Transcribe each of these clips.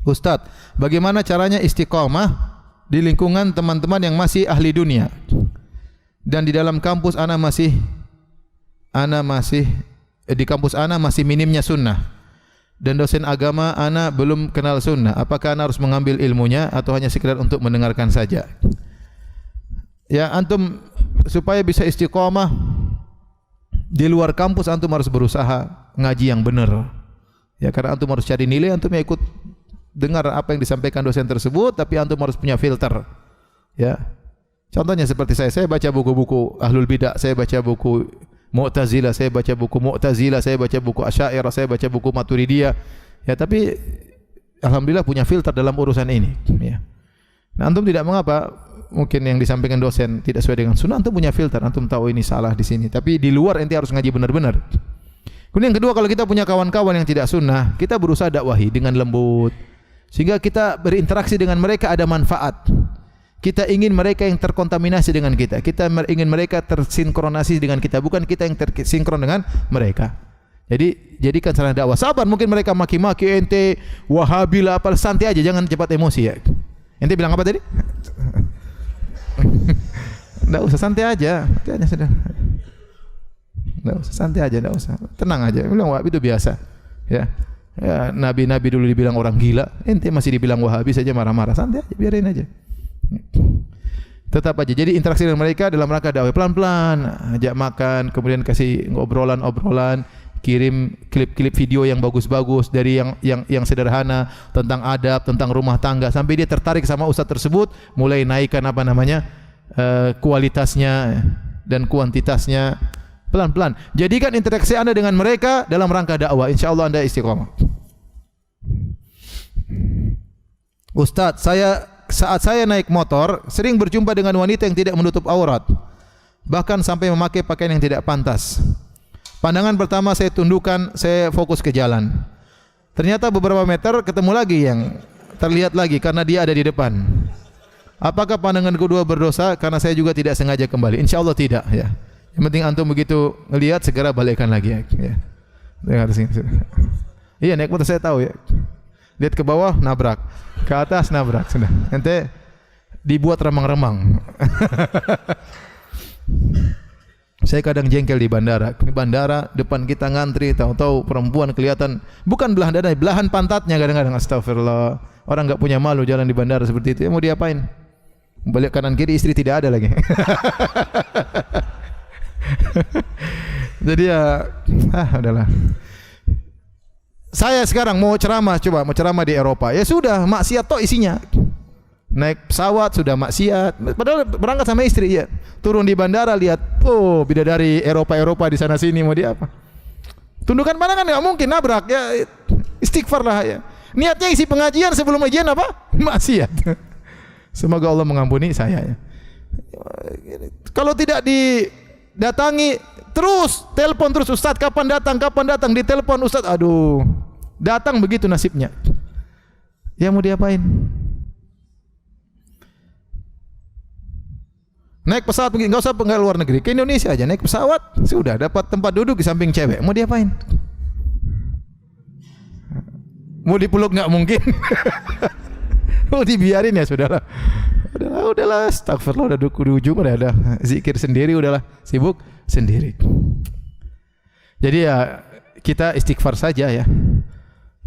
Ustadz, bagaimana caranya istiqomah di lingkungan teman-teman yang masih ahli dunia? Dan di dalam kampus di kampus ana masih minimnya sunnah. Dan dosen agama ana belum kenal sunnah. Apakah ana harus mengambil ilmunya atau hanya sekedar untuk mendengarkan saja? Ya, antum supaya bisa istiqomah di luar kampus, antum harus berusaha ngaji yang benar. Ya, karena antum harus cari nilai, antum ya ikut dengar apa yang disampaikan dosen tersebut, tapi antum harus punya filter. Ya. Contohnya seperti saya baca buku-buku Ahlul Bidah, saya baca buku Mu'tazilah, saya baca buku Mu'tazilah, saya baca buku Asy'ariyah, saya baca buku Maturidiyah. Ya, tapi alhamdulillah punya filter dalam urusan ini, ya. Nah, antum tidak mengapa mungkin yang disampaikan dosen tidak sesuai dengan sunnah, antum punya filter, antum tahu ini salah di sini, tapi di luar ente harus ngaji benar-benar. Kemudian yang kedua, kalau kita punya kawan-kawan yang tidak sunnah, kita berusaha dakwahi dengan lembut sehingga kita berinteraksi dengan mereka ada manfaat. Kita ingin mereka yang terkontaminasi dengan kita. Kita ingin mereka tersinkronasi dengan kita, bukan kita yang tersinkron dengan mereka. Jadi jadikan sarana dakwah. Sabar, mungkin mereka maki-maki ente, Wahabi lah, apa, santai aja, jangan cepat emosi ya. Ente bilang apa tadi? Enggak usah, santai aja sudah. Enggak usah, santai aja, enggak usah. Tenang aja. Bilang Wahabi itu biasa. Ya. Ya, nabi-nabi dulu dibilang orang gila, ente masih dibilang Wahabi saja marah-marah. Santai aja, biarin aja. Tetap aja. Jadi interaksi dengan mereka dalam rangka dakwah, pelan-pelan, ajak makan, kemudian kasih obrolan-obrolan, kirim klip-klip video yang bagus-bagus dari yang sederhana tentang adab, tentang rumah tangga, sampai dia tertarik sama ustaz tersebut, mulai naikkan kualitasnya dan kuantitasnya pelan-pelan. Jadikan interaksi Anda dengan mereka dalam rangka dakwah, insyaallah Anda istiqomah. Ustaz, saat saya naik motor sering berjumpa dengan wanita yang tidak menutup aurat, bahkan sampai memakai pakaian yang tidak pantas. Pandangan pertama saya tundukkan, saya fokus ke jalan. Ternyata beberapa meter ketemu lagi yang terlihat lagi karena dia ada di depan. Apakah pandangan kedua berdosa karena saya juga tidak sengaja kembali? Insyaallah tidak, ya. Yang penting antum begitu melihat segera balikkan lagi, ya. Dengar sini. Iya, naik motor saya tahu, ya. Lihat ke bawah, nabrak. Ke atas, nabrak. Sudah. Ente dibuat remang-remang. Saya kadang jengkel di bandara. Di bandara, depan kita ngantri, tahu-tahu perempuan kelihatan, bukan belahan dada, belahan pantatnya kadang-kadang. Astagfirullah. Orang enggak punya malu jalan di bandara seperti itu. Ya, mau diapain? Balik kanan kiri, istri tidak ada lagi. Jadi ya, udahlah. Saya sekarang mau ceramah di Eropa. Ya sudah, maksiat toh isinya. Naik pesawat sudah maksiat. Padahal berangkat sama istri, ya. Turun di bandara lihat, oh, bidadari Eropa di sana sini, mau dia apa? Tundukkan pandangan enggak mungkin, nabrak, ya. Istighfar lah, ya. Niatnya isi pengajian, sebelum ujian apa? Maksiat. Semoga Allah mengampuni saya, ya. Kalau tidak didatangi terus, telepon terus, Ustaz kapan datang, ditelepon Ustaz, aduh, datang begitu nasibnya. Ya mau diapain? Naik pesawat mungkin, enggak usah luar negeri, ke Indonesia aja naik pesawat, sudah dapat tempat duduk di samping cewek, mau diapain? Mau dipeluk enggak mungkin. Mau dibiarin ya sudahlah. Udahlah, astagfirullah, udah di ujung, udah ada zikir sendiri, udahlah, sibuk sendiri. Jadi ya kita istighfar saja, ya.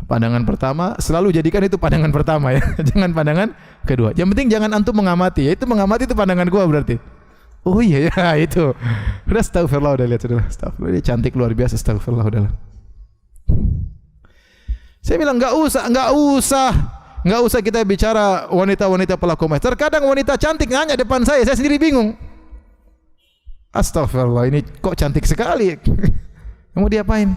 Pandangan pertama selalu jadikan itu pandangan pertama, ya. Jangan pandangan kedua. Yang penting jangan antum mengamati, ya. Itu mengamati itu pandangan gua berarti. Oh iya ya, itu. Udah, astagfirullah, udah lihat sudah. Astagfirullah, dia cantik luar biasa, astagfirullah, udahlah. Saya bilang enggak usah kita bicara wanita-wanita pelaku maksiat. Terkadang wanita cantik nanya depan saya sendiri bingung. Astagfirullah, ini kok cantik sekali. Mau diapain?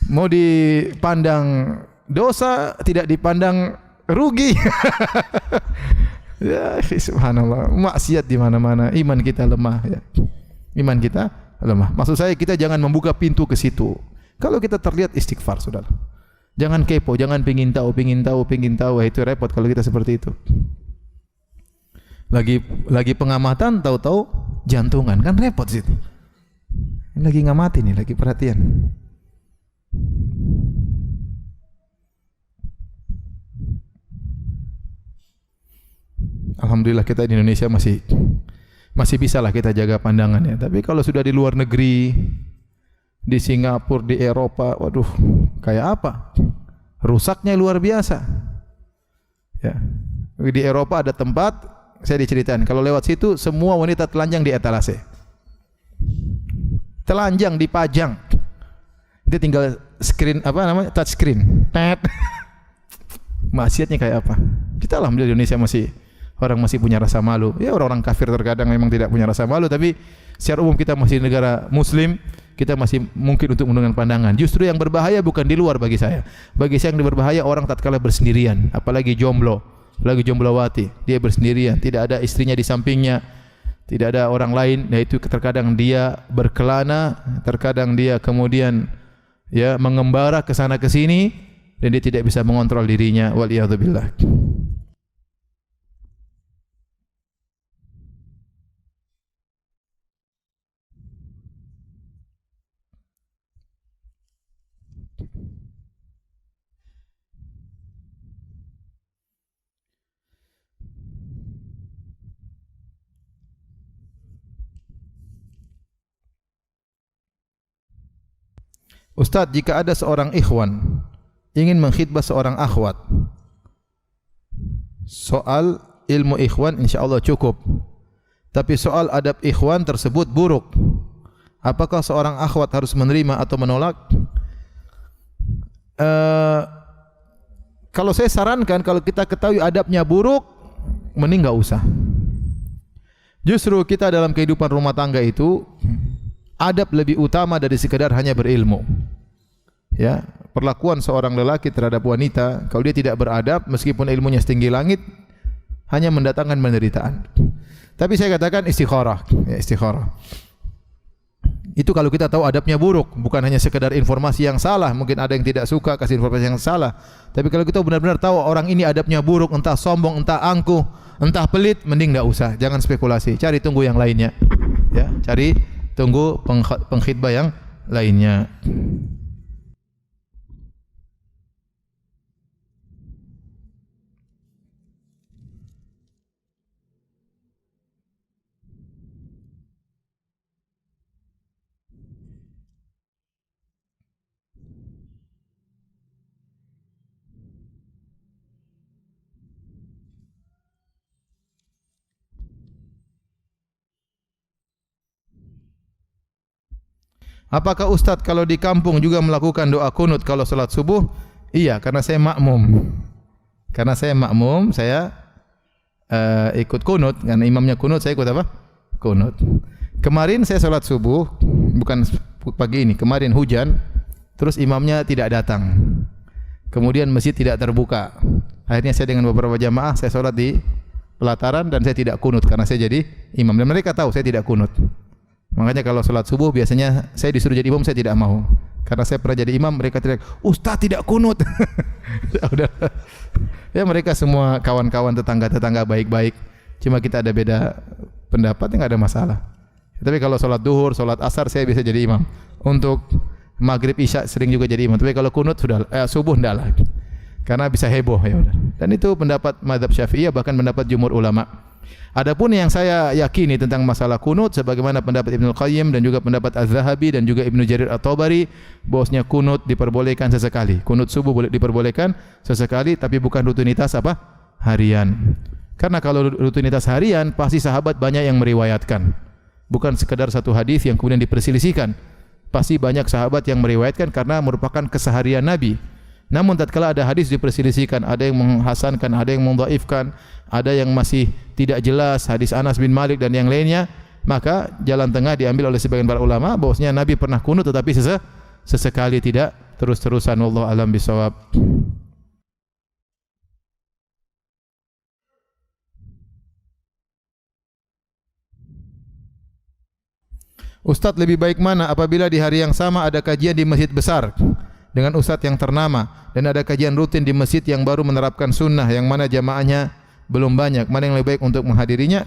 Mau dipandang dosa, tidak dipandang rugi. Ya, subhanallah, maksiat di mana-mana, iman kita lemah, ya. Iman kita lemah. Maksud saya kita jangan membuka pintu ke situ. Kalau kita terlihat istighfar, saudara. Jangan kepo, jangan pengin tahu. Wah, itu repot kalau kita seperti itu. Lagi pengamatan, tahu-tahu jantungan, kan repot situ. Lagi ngamati nih, lagi perhatian. Alhamdulillah kita di Indonesia masih bisa lah kita jaga pandangannya. Tapi kalau sudah di luar negeri, di Singapura, di Eropa, waduh, kayak apa? Rusaknya luar biasa. Ya. Di Eropa ada tempat, saya diceritain, kalau lewat situ semua wanita telanjang di etalase. Telanjang dipajang. Dia tinggal screen apa namanya? Touch screen. Tet. Maksiatnya kayak apa? Kita alhamdulillah di Indonesia orang masih punya rasa malu. Ya orang-orang kafir terkadang memang tidak punya rasa malu, tapi secara umum kita masih negara muslim, kita masih mungkin untuk menundukkan pandangan. Justru yang berbahaya bukan di luar bagi saya. Bagi saya yang berbahaya orang tatkala bersendirian, apalagi jomblo, apalagi jomblowati. Dia bersendirian, tidak ada istrinya di sampingnya, tidak ada orang lain. Nah itu terkadang dia berkelana, terkadang dia kemudian ya mengembara ke sana ke sini dan dia tidak bisa mengontrol dirinya. Waliyadzubillah. Ustaz, jika ada seorang ikhwan ingin mengkhidbah seorang akhwat, soal ilmu ikhwan insyaallah cukup, tapi soal adab ikhwan tersebut buruk, apakah seorang akhwat harus menerima atau menolak? Kalau saya sarankan, kalau kita ketahui adabnya buruk, mending enggak usah. Justru kita dalam kehidupan rumah tangga itu adab lebih utama dari sekedar hanya berilmu. Ya, perlakuan seorang lelaki terhadap wanita, kalau dia tidak beradab, meskipun ilmunya setinggi langit, hanya mendatangkan penderitaan. Tapi saya katakan istikharah, ya istikharah. Itu kalau kita tahu adabnya buruk, bukan hanya sekedar informasi yang salah. Mungkin ada yang tidak suka kasih informasi yang salah. Tapi kalau kita benar-benar tahu orang ini adabnya buruk, entah sombong, entah angkuh, entah pelit, mending enggak usah. Jangan spekulasi. Cari tunggu yang lainnya. Ya, cari tunggu pengkhidbah yang lainnya. Apakah Ustadz kalau di kampung juga melakukan doa kunut kalau salat subuh? Iya, karena saya makmum. Karena saya makmum, saya ikut kunut. Karena imamnya kunut, saya ikut apa? Kunut. Kemarin saya salat subuh, bukan pagi ini. Kemarin hujan, terus imamnya tidak datang. Kemudian masjid tidak terbuka. Akhirnya saya dengan beberapa jamaah, saya salat di pelataran dan saya tidak kunut karena saya jadi imam. Dan mereka tahu saya tidak kunut. Makanya kalau salat subuh biasanya saya disuruh jadi imam, saya tidak mau. Karena saya pernah jadi imam, mereka teriak, "Ustaz tidak kunut." Udah. Ya mereka semua kawan-kawan tetangga-tetangga baik-baik. Cuma kita ada beda pendapat, enggak ada masalah. Tapi kalau salat duhur, salat asar saya bisa jadi imam. Untuk maghrib isya sering juga jadi imam. Tapi kalau kunut sudah subuh enggak lah. Karena bisa heboh ya udah. Dan itu pendapat mazhab Syafi'iyah, bahkan pendapat jumhur ulama. Adapun yang saya yakini tentang masalah kunut sebagaimana pendapat Ibnu Qayyim dan juga pendapat Az-Zahabi dan juga Ibnu Jarir At-Tabari, bahwasanya kunut diperbolehkan sesekali. Kunut subuh boleh diperbolehkan sesekali, tapi bukan rutinitas apa? Harian. Karena kalau rutinitas harian pasti sahabat banyak yang meriwayatkan. Bukan sekedar satu hadis yang kemudian diperselisihkan. Pasti banyak sahabat yang meriwayatkan karena merupakan keseharian Nabi. Namun tatkala ada hadis diperselisihkan, ada yang menghasankan, ada yang mendhaifkan, ada yang masih tidak jelas, hadis Anas bin Malik dan yang lainnya, maka jalan tengah diambil oleh sebagian para ulama bahwasanya Nabi pernah kunut tetapi sesekali, tidak terus-terusan. Wallahu a'lam bishawab. Ustaz, lebih baik mana apabila di hari yang sama ada kajian di masjid besar dengan ustaz yang ternama dan ada kajian rutin di masjid yang baru menerapkan sunnah yang mana jamaahnya belum banyak, mana yang lebih baik untuk menghadirinya?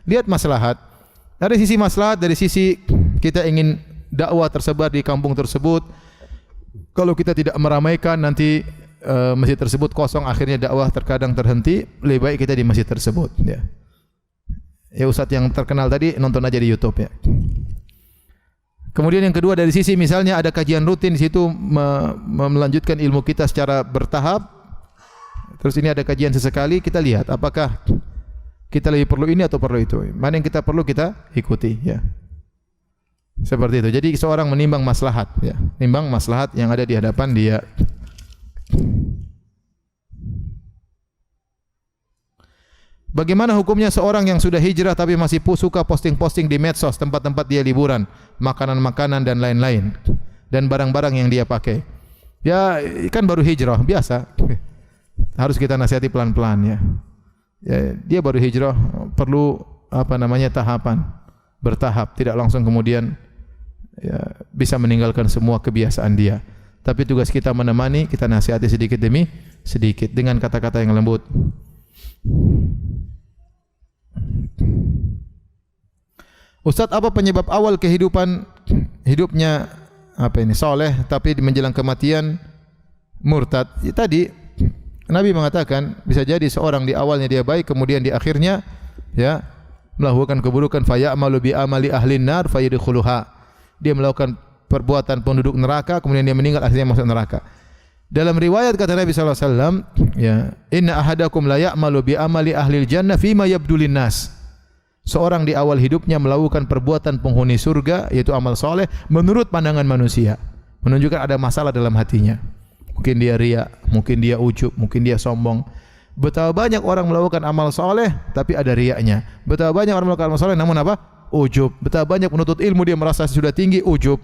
Lihat maslahat. Dari sisi maslahat, dari sisi kita ingin dakwah tersebar di kampung tersebut. Kalau kita tidak meramaikan, nanti masjid tersebut kosong, akhirnya dakwah terkadang terhenti. Lebih baik kita di masjid tersebut. Ya. Ya ustadz yang terkenal tadi nonton aja di YouTube ya. Kemudian yang kedua dari sisi misalnya ada kajian rutin di situ melanjutkan ilmu kita secara bertahap. Terus ini ada kajian sesekali, kita lihat apakah kita lebih perlu ini atau perlu itu. Mana yang kita perlu kita ikuti ya. Seperti itu. Jadi seorang menimbang maslahat ya. Nimbang maslahat yang ada di hadapan dia. Bagaimana hukumnya seorang yang sudah hijrah tapi masih suka posting-posting di medsos tempat-tempat dia liburan, makanan-makanan dan lain-lain, dan barang-barang yang dia pakai? Ya kan baru hijrah, biasa. Harus kita nasihati pelan-pelan ya. Ya dia baru hijrah, perlu tahapan, bertahap, tidak langsung kemudian ya, bisa meninggalkan semua kebiasaan dia. Tapi tugas kita menemani, kita nasihati sedikit demi sedikit dengan kata-kata yang lembut. Ustaz, apa penyebab awal hidupnya soleh tapi menjelang kematian murtad? Ya, tadi Nabi mengatakan bisa jadi seorang di awalnya dia baik, kemudian di akhirnya ya melakukan keburukan, fayamalu bi amali ahlin nar fayadkhuluha. Dia melakukan perbuatan penduduk neraka, kemudian dia meninggal akhirnya masuk neraka. Dalam riwayat kata Nabi sallallahu alaihi wasallam, ya, inna ahadakum la ya'malu bi amali ahlil jannah fima yabdulin nas. Seorang di awal hidupnya melakukan perbuatan penghuni surga, yaitu amal soleh menurut pandangan manusia, menunjukkan ada masalah dalam hatinya. Mungkin dia riya, mungkin dia ujub, mungkin dia sombong. Betapa banyak orang melakukan amal soleh tapi ada riyanya. Betapa banyak orang melakukan amal soleh namun apa? Ujub. Betapa banyak menuntut ilmu dia merasa sudah tinggi, ujub.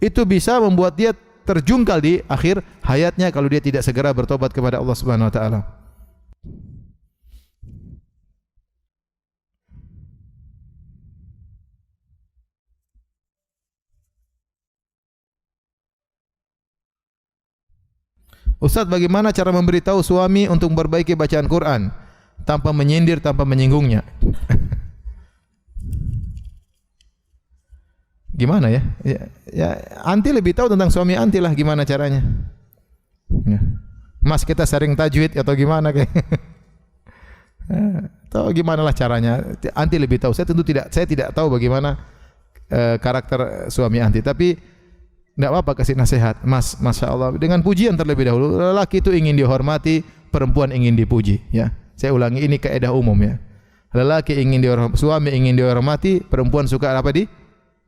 Itu bisa membuat dia terjungkal di akhir hayatnya kalau dia tidak segera bertobat kepada Allah Subhanahu wa taala. Ustaz, bagaimana cara memberitahu suami untuk memperbaiki bacaan Quran tanpa menyindir, tanpa menyinggungnya? Gimana ya? Ya, anti lebih tahu tentang suami anti lah gimana caranya. Ya. Mas, kita sering tajwid atau gimana kayak? Atau gimana lah caranya? Anti lebih tahu. Saya tidak tahu bagaimana karakter suami anti. Tapi tidak apa-apa kasih nasihat. Mas, masya Allah. Dengan pujian terlebih dahulu. Lelaki itu ingin dihormati, perempuan ingin dipuji. Ya, saya ulangi, ini kaidah umum ya. Lelaki ingin dihormati, suami ingin dihormati, perempuan suka apa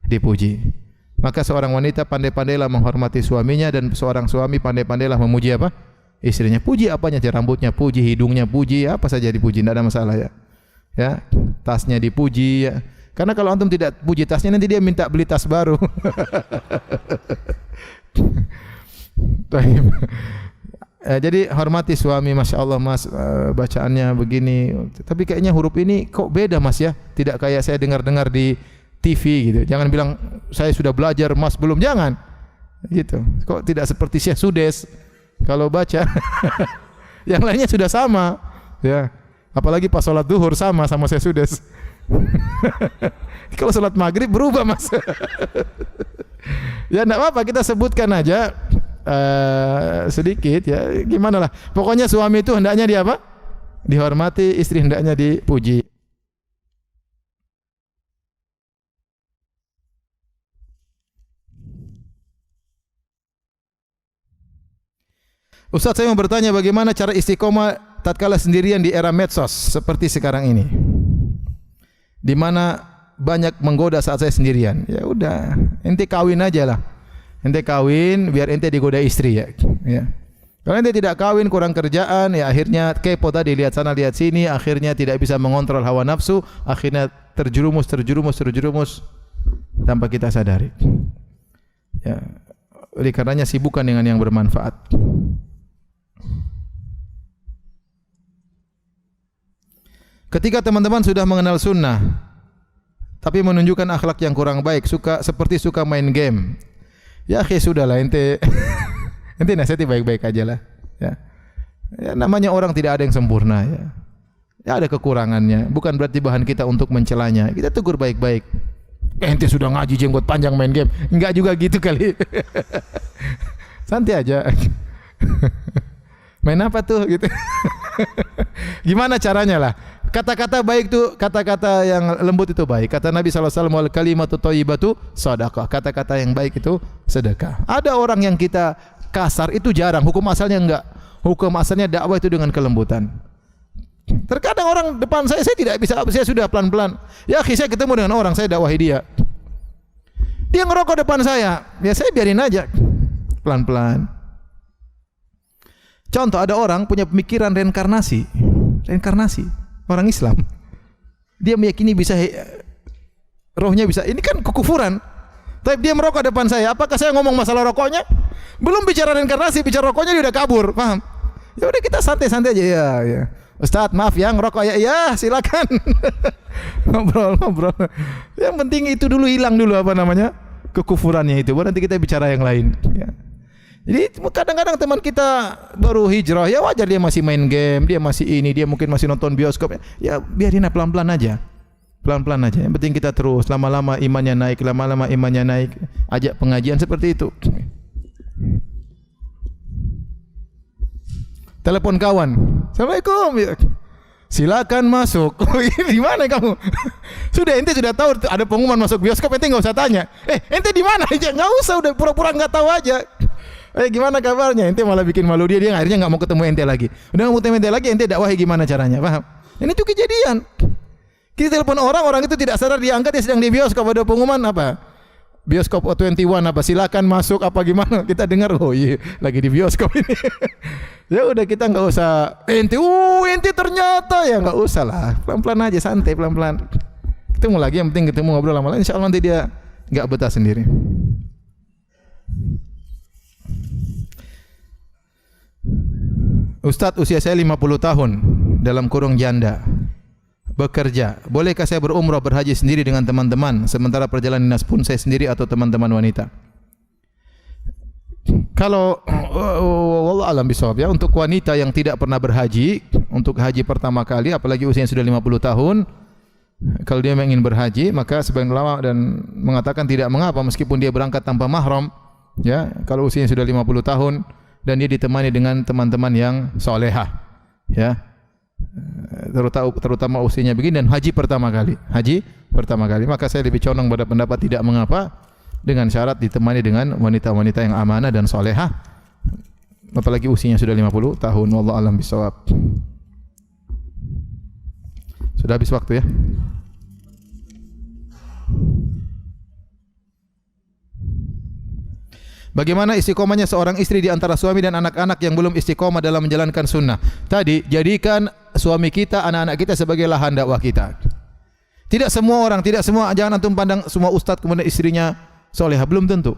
dipuji. Maka seorang wanita pandai-pandailah menghormati suaminya dan seorang suami pandai-pandailah memuji apa? Istrinya. Puji apanya? Rambutnya puji, hidungnya puji, apa saja dipuji, tidak ada masalah ya. Ya, tasnya dipuji ya. Karena kalau antum tidak puji tasnya nanti dia minta beli tas baru. Jadi hormati suami, masya Allah mas, bacaannya begini. Tapi kayaknya huruf ini kok beda mas ya? Tidak kayak saya dengar-dengar di TV gitu. Jangan bilang saya sudah belajar, mas belum, jangan. Gitu. Kok tidak seperti Syekh Sudes kalau baca. Yang lainnya sudah sama, ya. Apalagi pas salat zuhur sama Syekh Sudes. Kalau salat maghrib berubah mas. Ya enggak apa-apa, kita sebutkan aja sedikit ya. Gimana lah. Pokoknya suami itu hendaknya dia apa? Dihormati, istri hendaknya dipuji. Ustaz, saya mau bertanya bagaimana cara istiqomah tatkala sendirian di era medsos seperti sekarang ini, di mana banyak menggoda saat saya sendirian. Ya udah, ente kawin aja lah. Ente kawin biar ente digoda istri ya. Ya. Kalau ente tidak kawin, kurang kerjaan, ya akhirnya kepo tadi, lihat sana lihat sini, akhirnya tidak bisa mengontrol hawa nafsu, akhirnya terjerumus tanpa kita sadari. Ya. Oleh karenanya sibukkan dengan yang bermanfaat. Ketika teman-teman sudah mengenal sunnah tapi menunjukkan akhlak yang kurang baik, suka main game, ya akhi sudahlah, ente nasihati baik-baik aja lah ya. Ya namanya orang tidak ada yang sempurna ya. Ya ada kekurangannya, bukan berarti bahan kita untuk mencelanya. Kita tegur baik-baik. Ente sudah ngaji jenggot panjang main game. Enggak juga gitu kali. Santai aja. Main apa tuh gitu. Gimana caranya lah? kata-kata baik itu, kata-kata yang lembut itu baik. Kata Nabi SAW, wal kalimatu thayyibatu sadaqah. Kata-kata yang baik itu sedekah. Ada orang yang kita kasar itu jarang, hukum asalnya enggak. Hukum asalnya dakwah itu dengan kelembutan. Terkadang orang depan saya tidak bisa, saya sudah pelan-pelan. Ya, saya ketemu dengan orang, saya dakwahi dia. Dia ngerokok depan saya, ya saya biarin aja, pelan-pelan. Contoh, ada orang punya pemikiran reinkarnasi, orang Islam. Dia meyakini bisa rohnya bisa. Ini kan kekufuran. Tapi dia merokok depan saya. Apakah saya ngomong masalah rokoknya? Belum bicara reinkarnasi, bicara rokoknya dia udah kabur, paham? Ya udah kita santai-santai aja ya. Ustaz, maaf ya ngerokok ya. Iya, silakan. Ngobrol. Yang penting itu dulu hilang dulu kekufurannya itu. Baru nanti kita bicara yang lain. Ya. Jadi kadang-kadang teman kita baru hijrah, ya wajar dia masih main game, dia masih ini, dia mungkin masih nonton bioskop. Ya biarin pelan-pelan aja. Pelan-pelan aja. Yang penting kita terus, lama-lama imannya naik, ajak pengajian seperti itu. Telepon kawan. Assalamualaikum. Silakan masuk. Di mana kamu? Ente sudah tahu ada pengumuman masuk bioskop, ente enggak usah tanya. Ente di mana aja? Enggak usah, udah pura-pura enggak tahu aja. Gimana kabarnya? Ente malah bikin malu dia akhirnya enggak mau ketemu ente lagi. Udah enggak mau ketemu ente lagi, ente dakwahi gimana caranya? Paham? Ini tuh kejadian. Kita telepon orang itu tidak sadar dia angkat, dia sedang di bioskop, ada pengumuman apa? Bioskop O21 apa, silakan masuk apa gimana, kita dengar, oh iya lagi di bioskop ini. Ya udah kita nggak usah ente ternyata, ya nggak usah lah, pelan-pelan aja, santai, pelan-pelan ketemu lagi, yang penting ketemu, ngobrol lama-lama, insya Allah nanti dia nggak betah sendiri. Ustadz, usia saya 50 tahun dalam kurung janda, bekerja. Bolehkah saya berumrah, berhaji sendiri dengan teman-teman, sementara perjalanan dinas pun saya sendiri atau teman-teman wanita? Kalau wallah alam bisawab, ya, untuk wanita yang tidak pernah berhaji, untuk haji pertama kali, apalagi usianya sudah 50 tahun, kalau dia ingin berhaji, maka sebagian ulama dan mengatakan tidak mengapa meskipun dia berangkat tanpa mahram, ya, kalau usianya sudah 50 tahun dan dia ditemani dengan teman-teman yang solehah, ya. Terutama usianya begini dan haji pertama kali, maka saya lebih condong pada pendapat tidak mengapa, dengan syarat ditemani dengan wanita-wanita yang amanah dan solehah, apalagi usianya sudah 50 tahun. Wallahu a'lam bishawab. Sudah habis waktu ya. Bagaimana istiqomahnya seorang istri di antara suami dan anak-anak yang belum istiqomah dalam menjalankan sunnah? Tadi, jadikan suami kita, anak-anak kita sebagai lahan dakwah kita. Tidak semua, jangan antum pandang semua ustaz kemudian istrinya solehah, belum tentu.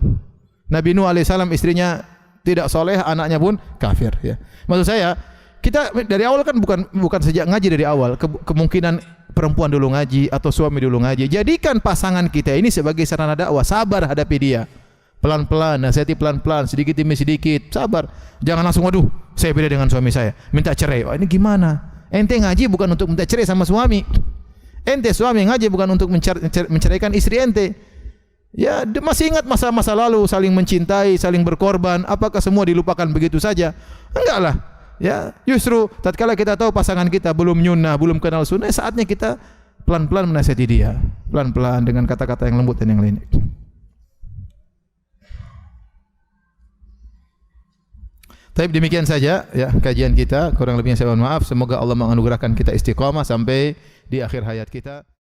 Nabi Nuh alaihissalam istrinya tidak solehah, anaknya pun kafir. Ya. Maksud saya, kita dari awal kan bukan sejak ngaji dari awal, kemungkinan perempuan dulu ngaji atau suami dulu ngaji. Jadikan pasangan kita ini sebagai sarana dakwah, sabar hadapi dia. Pelan-pelan, nasihati pelan-pelan, sedikit demi sedikit, sabar. Jangan langsung, waduh, saya beda dengan suami saya, minta cerai. Ini gimana? Ente ngaji bukan untuk minta cerai sama suami. Ente suami ngaji bukan untuk menceraikan istri ente. Ya, masih ingat masa-masa lalu, saling mencintai, saling berkorban. Apakah semua dilupakan begitu saja? Enggak lah. Ya, justru tatkala kita tahu pasangan kita belum nyunnah, belum kenal sunnah, saatnya kita pelan-pelan menasihati dia, pelan-pelan dengan kata-kata yang lembut dan yang lainnya. Tapi demikian saja ya kajian kita, kurang lebihnya saya mohon maaf. Semoga Allah menganugerahkan kita istiqamah sampai di akhir hayat kita.